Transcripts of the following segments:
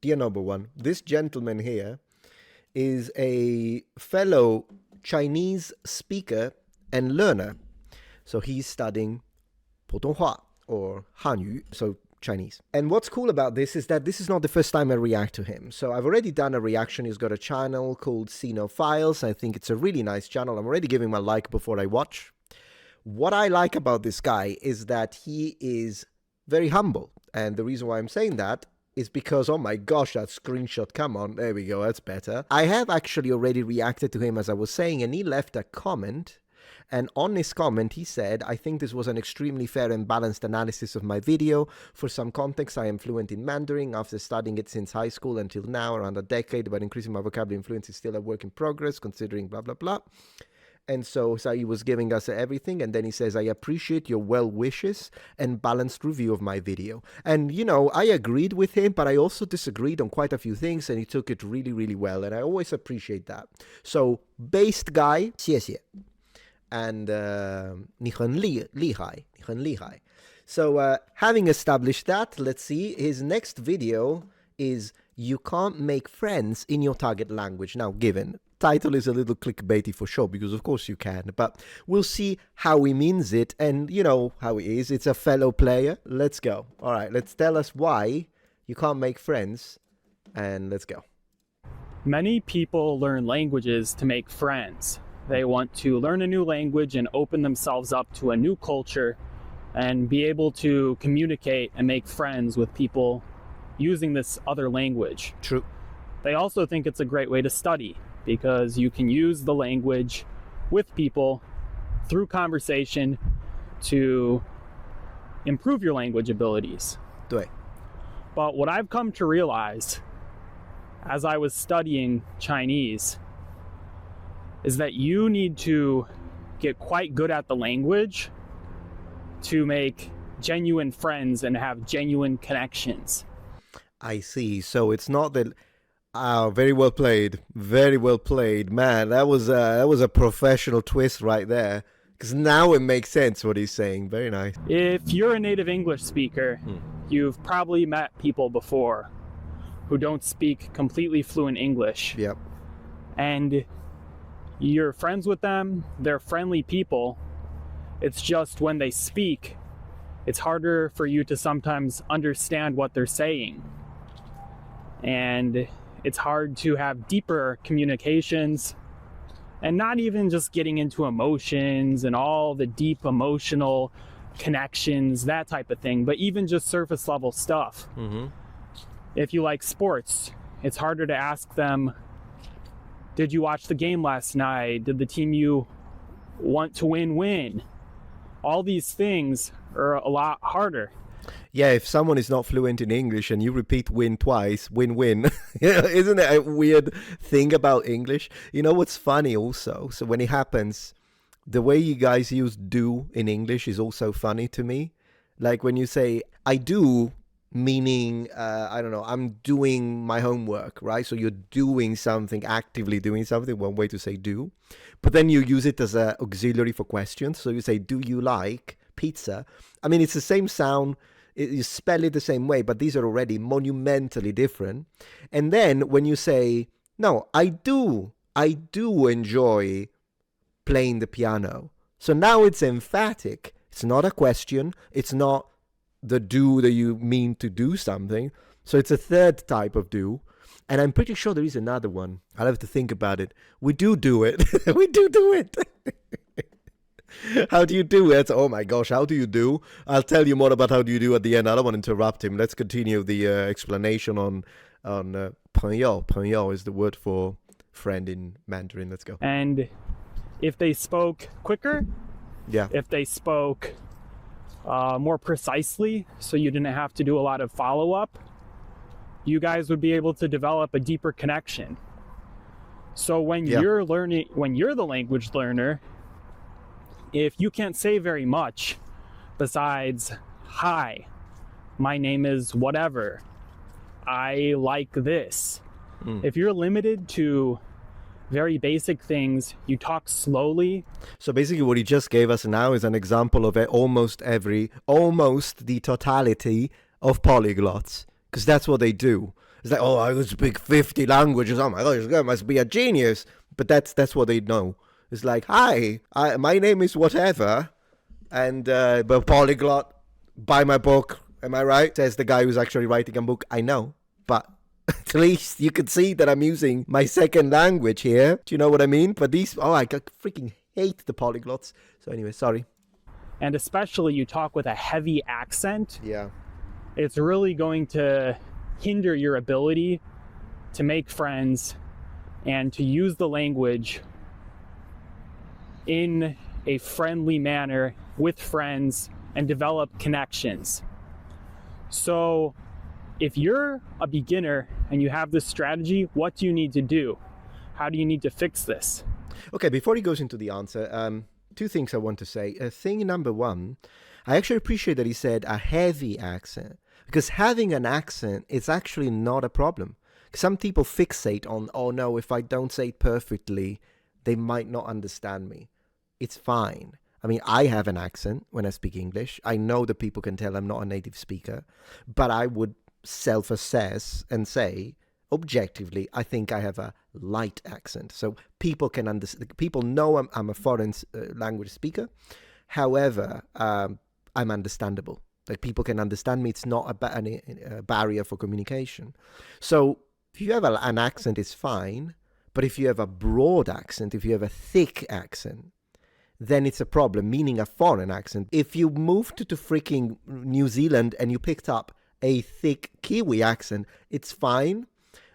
dear number one, this gentleman here is a fellow Chinese speaker and learner. So he's studying 普通话 or 汉语, so Chinese. And what's cool about this is that this is not the first time I react to him. So I've already done a reaction. He's got a channel called Sino Files. I think it's a really nice channel. I'm already giving my like before I watch. What I like about this guy is that he is very humble. And the reason why I'm saying that is because, oh my gosh, that screenshot, come on, there we go, that's better. I have actually already reacted to him, as I was saying, and he left a comment. And on his comment, he said, I think this was an extremely fair and balanced analysis of my video. For some context, I am fluent in Mandarin after studying it since high school until now, around a decade, but increasing my vocabulary and fluency is still a work in progress, considering blah, blah, blah. And so he was giving us everything. And then he says, I appreciate your well wishes and balanced review of my video. And, you know, I agreed with him, but I also disagreed on quite a few things. And he took it really, really well. And I always appreciate that. So, based guy, 谢谢. And 你很厉害. So, having established that, let's see. His next video is You Can't Make Friends in Your Target Language. Now, given title is a little clickbaity for sure, because of course you can, but we'll see how he means it, and you know how he is. It's a fellow player. Let's go. All right, let's tell us why you can't make friends, and let's go. Many people learn languages to make friends. They want to learn a new language and open themselves up to a new culture and be able to communicate and make friends with people using this other language. True. They also think it's a great way to study, because you can use the language with people through conversation to improve your language abilities. 对. But what I've come to realize as I was studying Chinese is that you need to get quite good at the language to make genuine friends and have genuine connections. I see. So it's not that... very well played. Very well played. Man, that was a professional twist right there. Because now it makes sense what he's saying. Very nice. If you're a native English speaker, you've probably met people before who don't speak completely fluent English. Yep. And you're friends with them. They're friendly people. It's just when they speak, it's harder for you to sometimes understand what they're saying. And it's hard to have deeper communications, and not even just getting into emotions and all the deep emotional connections, that type of thing, but even just surface level stuff. Mm-hmm. If you like sports, it's harder to ask them, did you watch the game last night? Did the team you want to win? All these things are a lot harder. Yeah, if someone is not fluent in English and you repeat win twice, win-win. Isn't it a weird thing about English? You know what's funny also? So when it happens, the way you guys use do in English is also funny to me. Like when you say, I do, meaning, I don't know, I'm doing my homework, right? So you're doing something, actively doing something, one way to say do. But then you use it as an auxiliary for questions. So you say, do you like pizza? I mean, it's the same sound. You spell it the same way, but these are already monumentally different. And then when you say, no, I do enjoy playing the piano. So now it's emphatic. It's not a question. It's not the do that you mean to do something. So it's a third type of do. And I'm pretty sure there is another one. I'll have to think about it. We do it. We do it. How do you do it? Oh my gosh, how do you do? I'll tell you more about how do you do at the end. I don't want to interrupt him. Let's continue the explanation on 朋友. 朋友 is the word for friend in Mandarin. Let's go. And if they spoke quicker, if they spoke more precisely, so you didn't have to do a lot of follow-up, you guys would be able to develop a deeper connection. So when you're the language learner, if you can't say very much besides, hi, my name is whatever, I like this. If you're limited to very basic things, you talk slowly. So basically what he just gave us now is an example of almost the totality of polyglots, because that's what they do. It's like, oh, I speak 50 languages. Oh my gosh, I must be a genius. But that's what they know. It's like, hi, my name is whatever, and but polyglot, buy my book. Am I right? Says the guy who's actually writing a book. I know, but at least you can see that I'm using my second language here. Do you know what I mean? But these, I freaking hate the polyglots. So anyway, sorry. And especially you talk with a heavy accent. Yeah. It's really going to hinder your ability to make friends and to use the language in a friendly manner with friends and develop connections. So if you're a beginner and you have this strategy, what do you need to do? How do you need to fix this? Okay, before he goes into the answer, two things I want to say. Thing number one, I actually appreciate that he said a heavy accent, because having an accent is actually not a problem. Some people fixate on, oh no, if I don't say it perfectly, they might not understand me. It's fine. I mean, I have an accent when I speak English. I know that people can tell I'm not a native speaker, but I would self-assess and say, objectively, I think I have a light accent. So people can understand. People know I'm a foreign language speaker. However, I'm understandable. Like, people can understand me. It's not a barrier for communication. So if you have an accent, it's fine. But if you have a broad accent, if you have a thick accent, then it's a problem, meaning a foreign accent. If you moved to freaking New Zealand and you picked up a thick Kiwi accent, it's fine.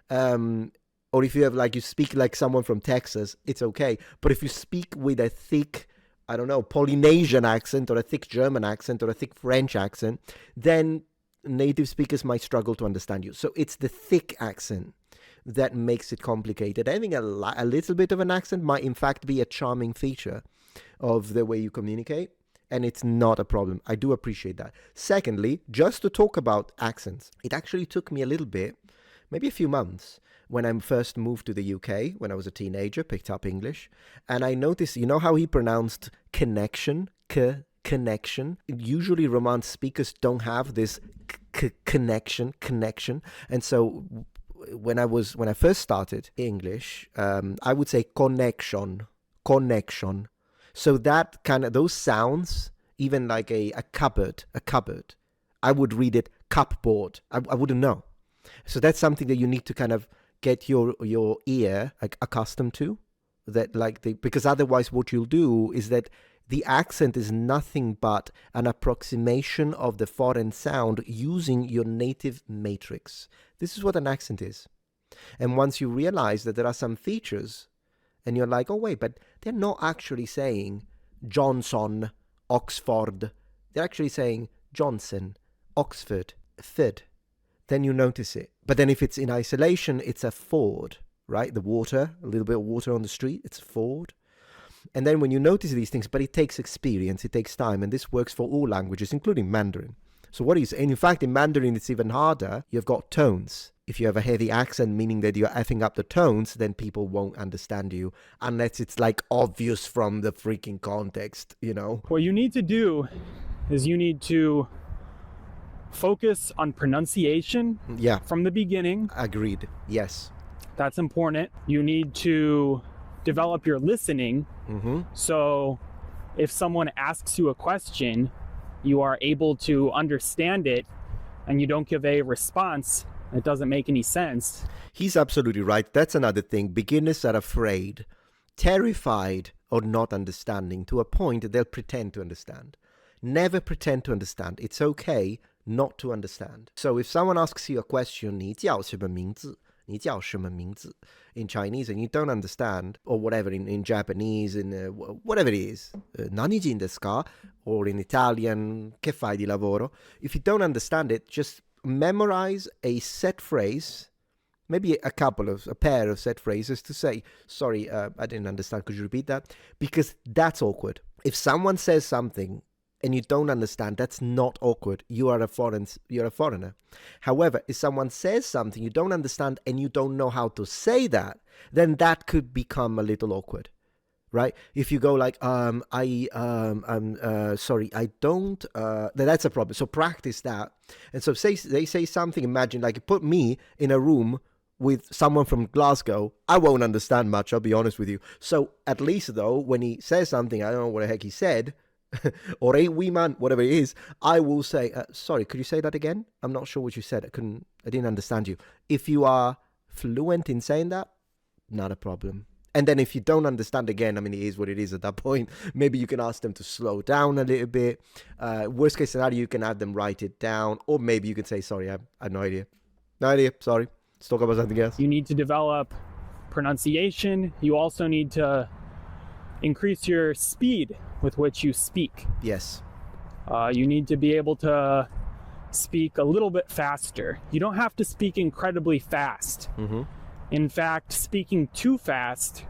Or if you have, like, you speak like someone from Texas, it's okay. But if you speak with a thick, I don't know, Polynesian accent or a thick German accent or a thick French accent, then native speakers might struggle to understand you. So it's the thick accent that makes it complicated. Having a little bit of an accent might in fact be a charming feature of the way you communicate, and it's not a problem. I do appreciate that. Secondly, just to talk about accents, it actually took me a little bit, maybe a few months, when I first moved to the UK, when I was a teenager, picked up English, and I noticed, you know how he pronounced connection? Connection. Usually Romance speakers don't have this connection. And so when I first started English, I would say connection. So that kind of, those sounds, even like a cupboard, I would read it cupboard. I wouldn't know. So that's something that you need to kind of get your ear like accustomed to. That because otherwise what you'll do is that the accent is nothing but an approximation of the foreign sound using your native matrix. This is what an accent is. And once you realize that there are some features, and you're like, oh wait, but they're not actually saying Johnson, Oxford. They're actually saying Johnson, Oxford, Thid. Then you notice it. But then if it's in isolation, it's a Ford, right? The water, a little bit of water on the street, it's a Ford. And then when you notice these things, but it takes experience, it takes time, and this works for all languages, including Mandarin. So and in fact, in Mandarin, it's even harder. You've got tones. If you have a heavy accent, meaning that you're effing up the tones, then people won't understand you unless it's like obvious from the freaking context, you know? What you need to do is you need to focus on pronunciation from the beginning. Agreed. Yes. That's important. You need to develop your listening. Mm-hmm. So if someone asks you a question, you are able to understand it and you don't give a response that doesn't make any sense. He's absolutely right. That's another thing. Beginners are afraid, terrified of not understanding to a point that they'll pretend to understand. Never pretend to understand. It's okay not to understand. So if someone asks you a question, 你叫什么名字? 你叫什么名字? In Chinese, and you don't understand, or whatever, in Japanese, in whatever it is, 何人ですか? Or in Italian, che fai di lavoro? If you don't understand it, just memorize a set phrase, maybe a pair of set phrases to say, sorry, I didn't understand, could you repeat that? Because that's awkward. If someone says something and you don't understand, that's not awkward. You're a foreigner. However, if someone says something you don't understand and you don't know how to say that, then that could become a little awkward, right? If you go like, sorry, I don't, that's a problem. So practice that. And so they say something, imagine like put me in a room with someone from Glasgow, I won't understand much, I'll be honest with you. So at least though, when he says something, I don't know what the heck he said, or a wee man, whatever it is, I will say, sorry, could you say that again? I'm not sure what you said. I didn't understand you. If you are fluent in saying that, not a problem. And then if you don't understand again, I mean, it is what it is at that point. Maybe you can ask them to slow down a little bit. Worst case scenario, you can have them write it down. Or maybe you can say, sorry, I had no idea. No idea, sorry. Let's talk about something else. You need to develop pronunciation. You also need to increase your speed with which you speak. Yes. You need to be able to speak a little bit faster. You don't have to speak incredibly fast. Mm-hmm. In fact, speaking too fast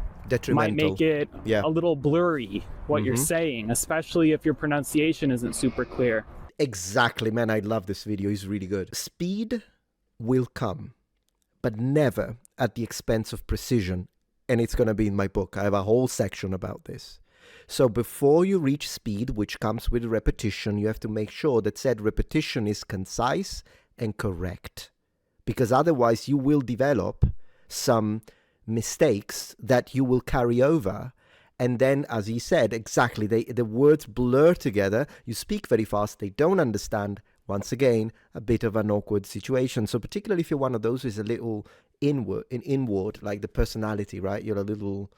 might make it a little blurry what you're saying, especially if your pronunciation isn't super clear. Exactly, man. I love this video. It's really good. Speed will come, but never at the expense of precision. And it's going to be in my book. I have a whole section about this. So before you reach speed, which comes with repetition, you have to make sure that said repetition is concise and correct. Because otherwise you will develop some mistakes that you will carry over. And then, as he said, exactly, the words blur together. You speak very fast. They don't understand. Once again, a bit of an awkward situation. So particularly if you're one of those who's a little inward, like the personality, right? You're a little,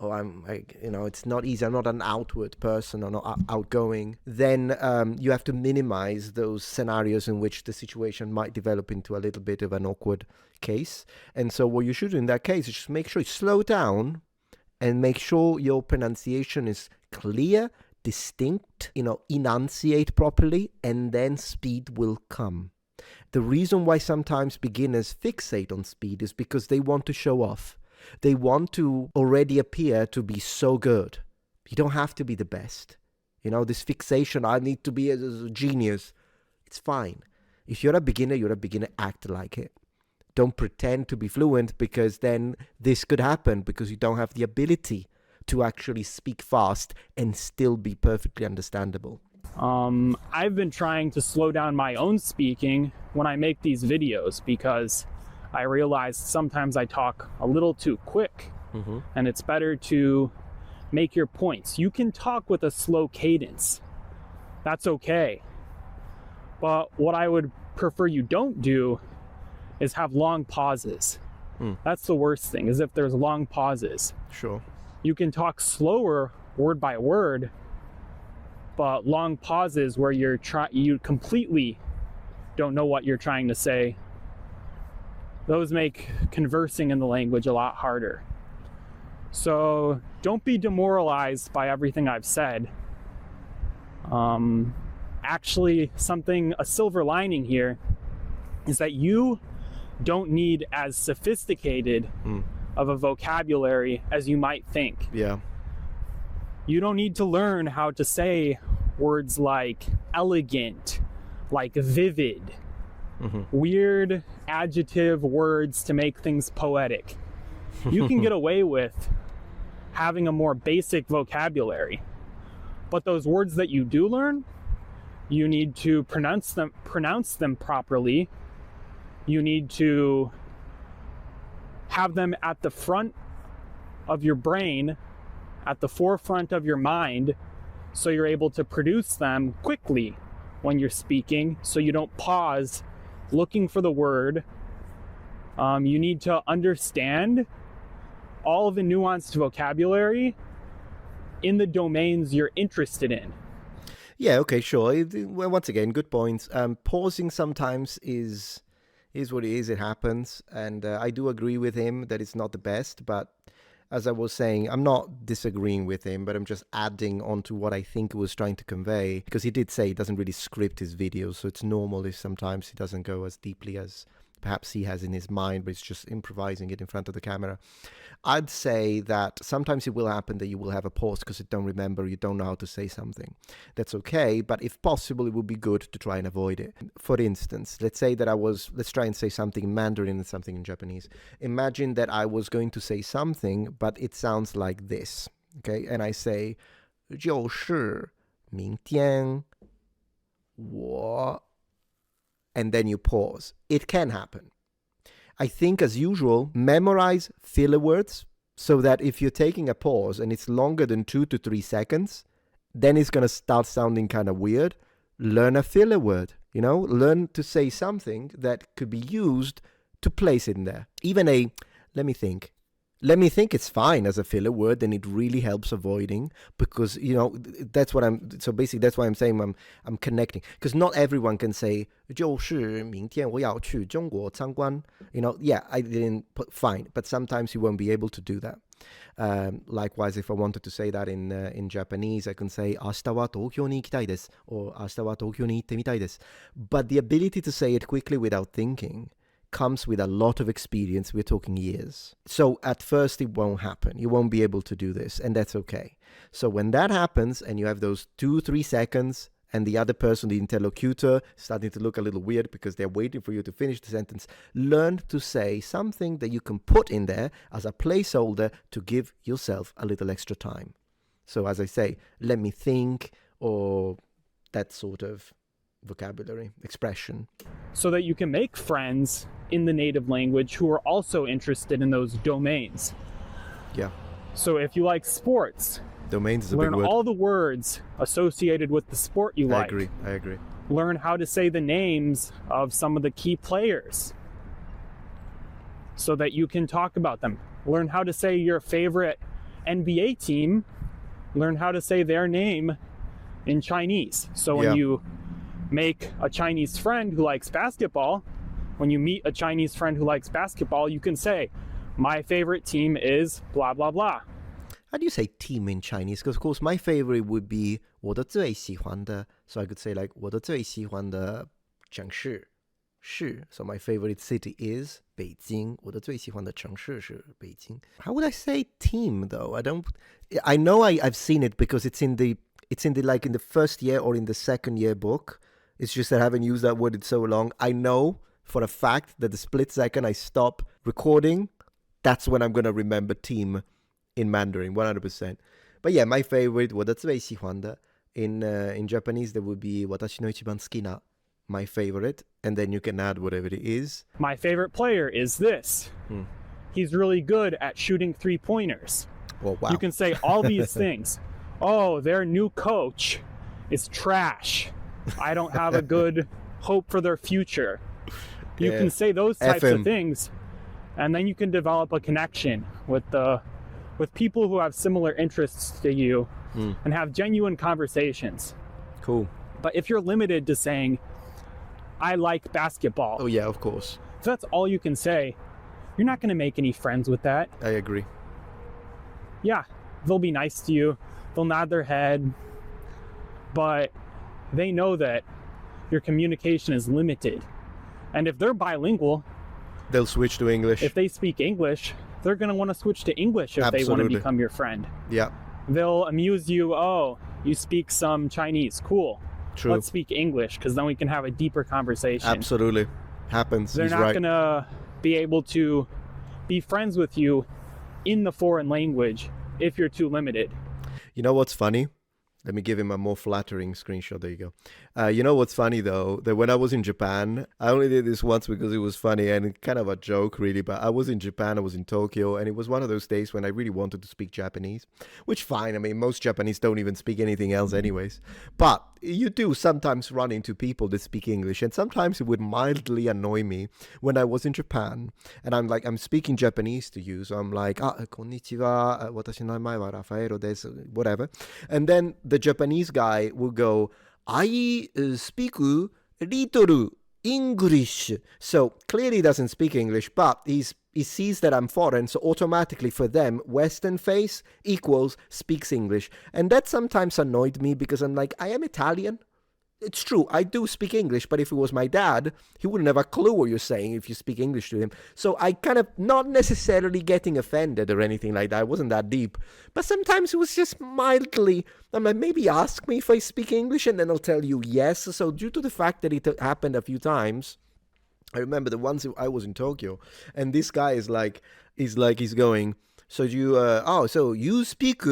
it's not easy. I'm not an outward person or not outgoing. Then you have to minimize those scenarios in which the situation might develop into a little bit of an awkward case. And so what you should do in that case is just make sure you slow down and make sure your pronunciation is clear, distinct, enunciate properly, and then speed will come. The reason why sometimes beginners fixate on speed is because they want to show off. They want to already appear to be so good. You don't have to be the best. This fixation, I need to be a genius. It's fine. If you're a beginner, act like it. Don't pretend to be fluent, because then this could happen because you don't have the ability to actually speak fast and still be perfectly understandable. I've been trying to slow down my own speaking when I make these videos, because I realize sometimes I talk a little too quick, and it's better to make your points. You can talk with a slow cadence. That's okay. But what I would prefer you don't do is have long pauses. That's the worst thing, is if there's long pauses. Sure. You can talk slower, word by word, but long pauses where you completely don't know what you're trying to say, those make conversing in the language a lot harder. So don't be demoralized by everything I've said. Actually, a silver lining here is that you don't need as sophisticated of a vocabulary as you might think. Yeah. You don't need to learn how to say words like elegant, like vivid, weird adjective words to make things poetic. You can get away with having a more basic vocabulary. But those words that you do learn, you need to pronounce them properly. You need to have them at the front of your brain, at the forefront of your mind, so you're able to produce them quickly when you're speaking, so you don't pause looking for the word. You need to understand all of the nuanced vocabulary in the domains you're interested in. Yeah, okay, sure. Well, once again, good points. Pausing sometimes is what it is. It happens. And I do agree with him that it's not the best. But as I was saying, I'm not disagreeing with him, but I'm just adding on to what I think he was trying to convey. Because he did say he doesn't really script his videos. So it's normal if sometimes he doesn't go as deeply as perhaps he has in his mind, but it's just improvising it in front of the camera. I'd say that sometimes it will happen that you will have a pause because you don't remember, you don't know how to say something. That's okay, but if possible, it would be good to try and avoid it. For instance, let's say that let's try and say something in Mandarin and something in Japanese. Imagine that I was going to say something, but it sounds like this. Okay, and I say 就是明天我 and then you pause. It can happen. I think, as usual, memorize filler words so that if you're taking a pause and it's longer than 2 to 3 seconds, then it's going to start sounding kind of weird. Learn a filler word, learn to say something that could be used to place it in there. Even let me think. Let me think it's fine as a filler word, and it really helps avoiding, because, that's what so basically that's why I'm saying I'm connecting, because not everyone can say 就是明天我要去中国参观. Yeah, I didn't put fine, but sometimes you won't be able to do that. Likewise, if I wanted to say that in Japanese, I can say 明日は東京に行きたいです or 明日は東京に行ってみたいです. But the ability to say it quickly without thinking comes with a lot of experience. We're talking years. So at first it won't happen. You won't be able to do this, and that's okay. So when that happens and you have those 2-3 seconds and the other person, the interlocutor, starting to look a little weird because they're waiting for you to finish the sentence, learn to say something that you can put in there as a placeholder to give yourself a little extra time. So as I say, let me think, or that sort of vocabulary, expression. So that you can make friends in the native language who are also interested in those domains. Yeah. So if you like sports, domains is a learn big word. all the words associated with the sport you like. I agree. Learn how to say the names of some of the key players so that you can talk about them. Learn how to say your favorite NBA team. Learn how to say their name in Chinese. So when you make a Chinese friend who likes basketball, when you meet a Chinese friend who likes basketball, you can say, my favorite team is blah, blah, blah. How do you say team in Chinese? Because, of course, my favorite would be 我的最喜欢的. So I could say, like, 我的最喜欢的城市是. So my favorite city is 北京. 我的最喜欢的城市是北京. How would I say team, though? I know I've seen it because it's in the like in the first year or in the second year book. It's just that I haven't used that word in so long. I know for a fact that the split second I stop recording, that's when I'm going to remember team in Mandarin, 100%. But yeah, my favorite, 我的最喜欢的, in Japanese, there would be 私の一番好きな, my favorite, and then you can add whatever it is. My favorite player is this. He's really good at shooting 3-pointers. Oh, wow. You can say all these things. Oh, their new coach is trash. I don't have a good hope for their future. You can say those types of things, and then you can develop a connection with people who have similar interests to you and have genuine conversations. Cool. But if you're limited to saying, I like basketball. Oh, yeah, of course. If that's all you can say, you're not going to make any friends with that. I agree. Yeah, they'll be nice to you. They'll nod their head. But they know that your communication is limited. And if they're bilingual, they'll switch to English. If they speak English, they're going to want to switch to English if they want to become your friend. Yeah. They'll amuse you. Oh, you speak some Chinese. Cool. True. Let's speak English, because then we can have a deeper conversation. Absolutely. Happens. They're not going to be able to be friends with you in the foreign language if you're too limited. You know what's funny? Let me give him a more flattering screenshot. There you go. You know what's funny, though? That when I was in Japan, I only did this once because it was funny and kind of a joke, really. But I was in Japan, I was in Tokyo, and it was one of those days when I really wanted to speak Japanese. Which, fine. I mean, most Japanese don't even speak anything else anyways. But you do sometimes run into people that speak English. And sometimes it would mildly annoy me when I was in Japan. And I'm speaking Japanese to you. So I'm like, konnichiwa, watashi no namae wa Rafaelo desu, whatever. And then the Japanese guy will go, I speak little English. So clearly he doesn't speak English, but he sees that I'm foreign, so automatically for them, Western face equals speaks English. And that sometimes annoyed me because I'm like, I am Italian. It's true, I do speak English, but if it was my dad, he wouldn't have a clue what you're saying if you speak English to him. So I kind of, not necessarily getting offended or anything like that, it wasn't that deep. But sometimes it was just mildly, I'm like, maybe ask me if I speak English and then I'll tell you yes. So due to the fact that it happened a few times, I remember the ones I was in Tokyo, and this guy is going, so you, so you speak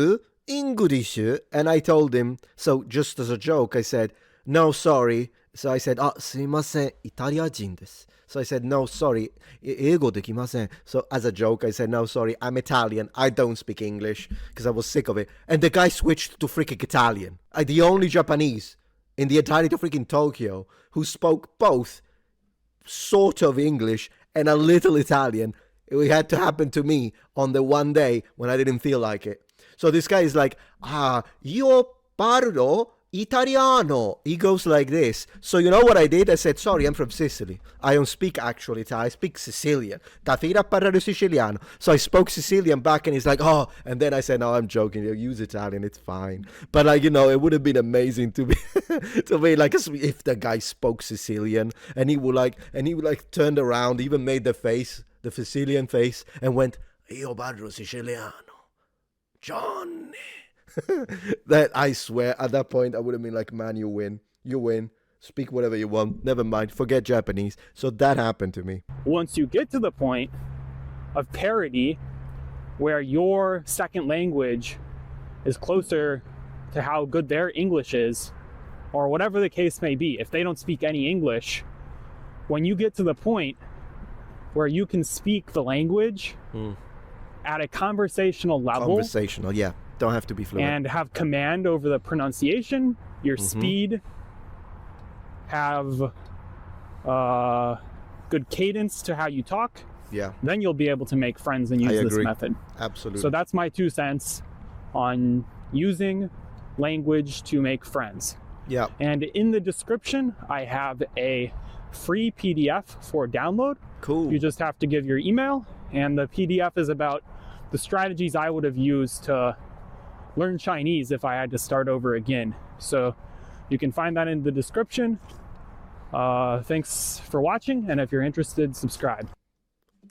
English. And I told him, so just as a joke, I said, no, sorry. So I said, すいません、イタリア人です。So I said, no, sorry, 英語できません. So as a joke, I said, no, sorry, I'm Italian. I don't speak English because I was sick of it. And the guy switched to freaking Italian. The only Japanese in the entirety of freaking Tokyo who spoke both sort of English and a little Italian. It had to happen to me on the one day when I didn't feel like it. So this guy is like, io parlo Italiano. He goes like this. So you know what I did? I said, sorry, I'm from Sicily. I don't speak actual Italian. I speak Sicilian. Da fino a parlare siciliano. So I spoke Sicilian back and he's like, oh. And then I said, no, I'm joking. You use Italian. It's fine. But like, you know, it would have been amazing to be, to be like, if the guy spoke Sicilian and he would like turned around, even made the face, the Sicilian face, and went, io parlo siciliano. Johnny. That I swear at that point I would have been like, man, you win, speak whatever you want, never mind, forget Japanese. So that happened to me. Once you get to the point of parity where your second language is closer to how good their English is, or whatever the case may be, if they don't speak any English, when you get to the point where you can speak the language at a conversational level, yeah, don't have to be fluent, and have command over the pronunciation, your speed, have good cadence to how you talk, then you'll be able to make friends and use this method. Absolutely. So that's my 2 cents on using language to make friends. Yeah. And in the description, I have a free PDF for download. Cool. You just have to give your email, and the PDF is about the strategies I would have used to learn Chinese if I had to start over again. So you can find that in the description. Thanks for watching, and if you're interested, subscribe.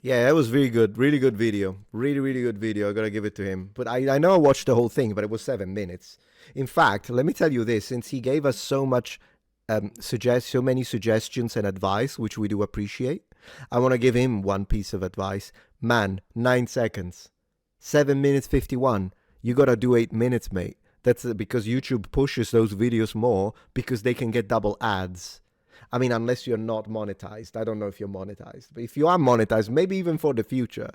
Yeah, that was really good video, really good video. I gotta give it to him. But I know I watched the whole thing, but it was 7 minutes. In fact, let me tell you this, since he gave us so much so many suggestions and advice, which we do appreciate, I want to give him one piece of advice. Man, 9 seconds, 7 minutes 51. You gotta do 8 minutes, mate. That's because YouTube pushes those videos more because they can get double ads. I mean, unless you're not monetized. I don't know if you're monetized, but if you are monetized, maybe even for the future,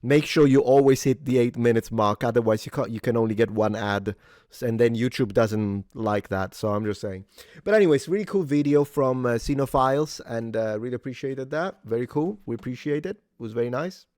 make sure you always hit the 8 minutes mark. Otherwise, you can only get 1 ad, and then YouTube doesn't like that. So I'm just saying. But anyways, really cool video from Cinephiles, and really appreciated that. Very cool. We appreciate it. It was very nice.